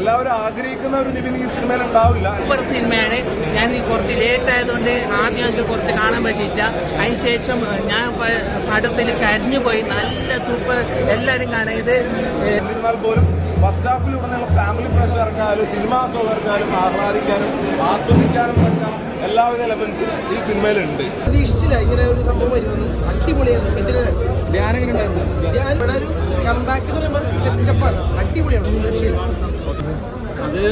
എല്ലാവരും ആഗ്രഹിക്കുന്ന ഒരു നിവിൻ ഈ സിനിമയിൽ ഉണ്ടാവില്ല. സൂപ്പർ സിനിമയാണ്. ഞാൻ കുറച്ച് ലേറ്റ് ആയതുകൊണ്ട് ആദ്യമൊക്കെ കുറച്ച് കാണാൻ പറ്റിയില്ല. അതിനുശേഷം ഞാൻ പടത്തിൽ കരഞ്ഞു പോയി. നല്ല സൂപ്പർ, എല്ലാവരും കാണാൻ. ഇത് എന്നാൽ പോലും ഫസ്റ്റ് ഹാഫിലുടനീളം ഫാമിലി പ്രേക്ഷകർക്കായാലും സിനിമാ ആസ്വാദകർക്കായാലും ആഹ്ലാദിക്കാനും ആസ്വദിക്കാനും പറ്റാം എല്ലാവിധ എലമെന്റ്സും ഈ സിനിമയിലുണ്ട്. പ്രതീക്ഷിച്ചില്ല ഇങ്ങനെ ഒരു സംഭവം വരുമെന്ന്. അടിപൊളിയാണ്. ഇവിടെ ഒരു കംബാക്ക് സെറ്റപ്പാണ്. അടിപൊളിയാണ്. അത്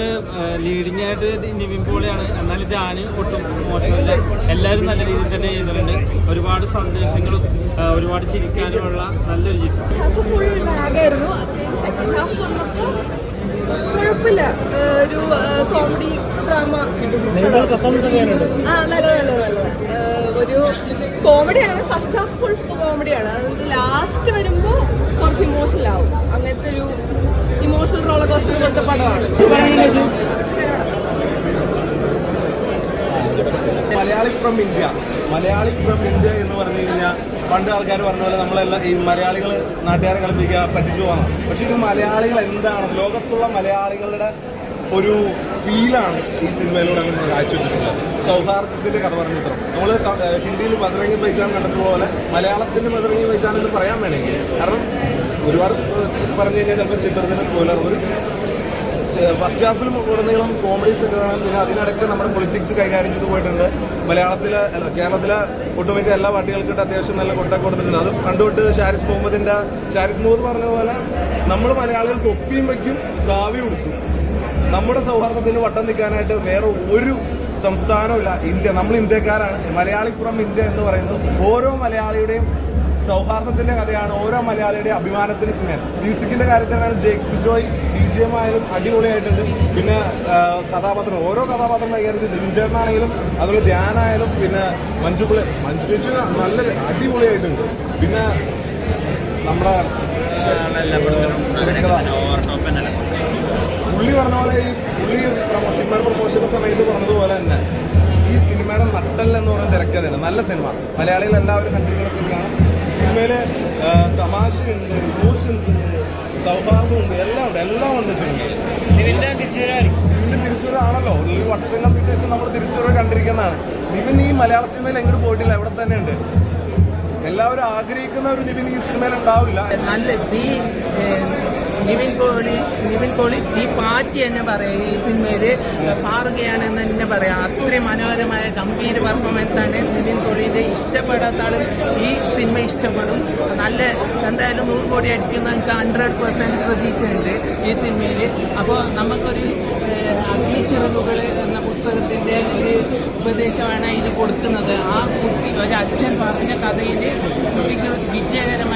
ലീഡിങ് ആയിട്ട് നിവിൻ പോളിയാണ്. എന്നാൽ ധ്യാന് ഒട്ടും മോശമില്ല. എല്ലാവരും നല്ല രീതിയിൽ തന്നെ ചെയ്യുന്നുണ്ട്. ഒരുപാട് സന്ദേശങ്ങളും ഒരുപാട് ചിരിക്കാനുമുള്ള നല്ലൊരു ചിത്രം. സെക്കൻഡ് ഹാഫ് വന്നപ്പോൾ കുഴപ്പമില്ല. ഒരു കോമഡി ഡ്രാമ. നല്ല ഒരു കോമഡിയാണ്. ഫസ്റ്റ് ഹാഫ് ഫുൾ കോമഡിയാണ്. അതുകൊണ്ട് ലാസ്റ്റ് വരുമ്പോൾ കുറച്ച് ഇമോഷണൽ ആവും. അങ്ങനത്തെ ഒരു ഇമോഷണൽ റോളർ കോസ്റ്റർ പോലത്തെ പടമാണ്. മലയാളി ഫ്രം ഇന്ത്യ എന്ന് പറഞ്ഞു കഴിഞ്ഞാൽ പണ്ട് ആൾക്കാർ പറഞ്ഞ പോലെ നമ്മളെല്ലാം ഈ മലയാളികൾ നാട്ടുകാരെ കളിപ്പിക്കുക, പറ്റിച്ചു പോകാം. പക്ഷെ ഇത് മലയാളികൾ എന്താണ്, ലോകത്തുള്ള മലയാളികളുടെ ഒരു ഫീലാണ് ഈ സിനിമയിലൂടെ നമ്മൾ കാഴ്ചവെച്ചിട്ടുള്ളത്. സൗഹാർദ്ദത്തിന്റെ കഥ പറഞ്ഞ ചിത്രം. നമ്മൾ ഹിന്ദിയിൽ മധുരങ്ങി പൈച്ചാൻ കണ്ടിട്ടുപോലെ മലയാളത്തിന്റെ മധുരങ്ങി പൈച്ചാൻ എന്ന് പറയാൻ വേണമെങ്കിൽ, കാരണം ഒരുപാട് പറഞ്ഞു കഴിഞ്ഞാൽ ചിലപ്പോൾ ചിത്രത്തിന്റെ സ്പോയിലർ. ഒരു ഫസ്റ്റ് ഹാഫിലും ഉടനീളം കോമഡി സെറ്റാണ്. പിന്നെ അതിനിടയ്ക്ക് നമ്മുടെ പൊളിറ്റിക്സ് കൈകാര്യം ചെയ്ത് പോയിട്ടുണ്ട്. കേരളത്തിലെ ഒട്ടുമിക്ക എല്ലാ പാർട്ടികൾക്കിട്ട് അത്യാവശ്യം നല്ല കൊട്ടൊക്കെ കൊടുത്തിട്ടുണ്ട്. അതും കണ്ടുവിട്ട് ഷാരിസ് മുഹമ്മദ് പറഞ്ഞ പോലെ നമ്മൾ മലയാളികൾ തൊപ്പിയും വയ്ക്കും, കാവ്യം കൊടുക്കും. നമ്മുടെ സൗഹാർദ്ദത്തിന് വട്ടം നിൽക്കാനായിട്ട് വേറെ ഒരു സംസ്ഥാനമില്ല. ഇന്ത്യ, നമ്മൾ ഇന്ത്യക്കാരാണ്. മലയാളി ഫ്രം ഇന്ത്യ എന്ന് പറയുന്നത് ഓരോ മലയാളിയുടെയും സൗഹാർദ്ദത്തിന്റെ കഥയാണ്. ഓരോ മലയാളിയുടെ അഭിമാനത്തിന് സിനിമയാണ്. മ്യൂസിക്കിന്റെ കാര്യത്തിലാണ് ജേക്സ് ബിജോയ് BGM ആയാലും അടിപൊളിയായിട്ടുണ്ട്. പിന്നെ ഓരോ കഥാപാത്രം കൈകാര്യം ചെയ്ത് നിവിൻ ചേട്ടനാണെങ്കിലും അതുപോലെ ധ്യാനായാലും പിന്നെ മഞ്ജു ചേച്ചി നല്ല അടിപൊളിയായിട്ടുണ്ട്. പിന്നെ നമ്മുടെ പുള്ളി പറഞ്ഞ പോലെ ഈ പുള്ളി സിനിമയുടെ പ്രൊമോഷന്റെ സമയത്ത് പറഞ്ഞതുപോലെ തന്നെ ഈ സിനിമയുടെ നട്ടല്ലെന്ന് പറഞ്ഞ തിരക്കഥയാണ്. നല്ല സിനിമ, മലയാളികൾ എല്ലാവരും കണ്ടിരിക്കുന്ന സിനിമയാണ്. സിനിമയില് തമാശയുണ്ട്, ഇമോഷൻസ് ഉണ്ട്, സൗഹാർദ്ദമുണ്ട്, എല്ലാം ഉണ്ട് സിനിമയിൽ. ഇതിന്റെ തിരിച്ചുവരാണല്ലോ. ഒരു വർഷങ്ങൾക്ക് ശേഷം നമ്മൾ തിരിച്ചുവരവ് കണ്ടിരിക്കുന്നതാണ്. നിവിൻ ഈ മലയാള സിനിമയിൽ എങ്ങോട്ട് പോയിട്ടില്ല, ഇവിടെ തന്നെ ഉണ്ട്. എല്ലാവരും ആഗ്രഹിക്കുന്ന ഒരു നിവിൻ ഈ സിനിമയിൽ ഉണ്ടാവില്ല. നല്ല നിവിൻ പോളി ഈ പാറ്റി തന്നെ പറയാം. ഈ സിനിമയില് പാറുകയാണെന്ന് തന്നെ പറയാം. അത്രയും മനോഹരമായ ഗംഭീര പെർഫോമൻസ് ആണ് നിവിൻ പോളിയുടെ. ഇഷ്ടപ്പെടാത്ത ആള് ഈ സിനിമ ഇഷ്ടപ്പെടും. നല്ല എന്തായാലും 100 കോടി അടിക്കുന്ന എനിക്ക് 100% പ്രതീക്ഷയുണ്ട് ഈ സിനിമയിൽ. അപ്പോൾ നമുക്കൊരു അഗ്നിച്ചിറകുകൾ എന്ന പുസ്തകത്തിന്റെ ഒരു ഉപദേശമാണ് ഇത് കൊടുക്കുന്നത്. ആ കുട്ടി ഒരു അച്ഛൻ പറഞ്ഞ കഥയിൽ കുട്ടിക്ക് വിജയകരമായി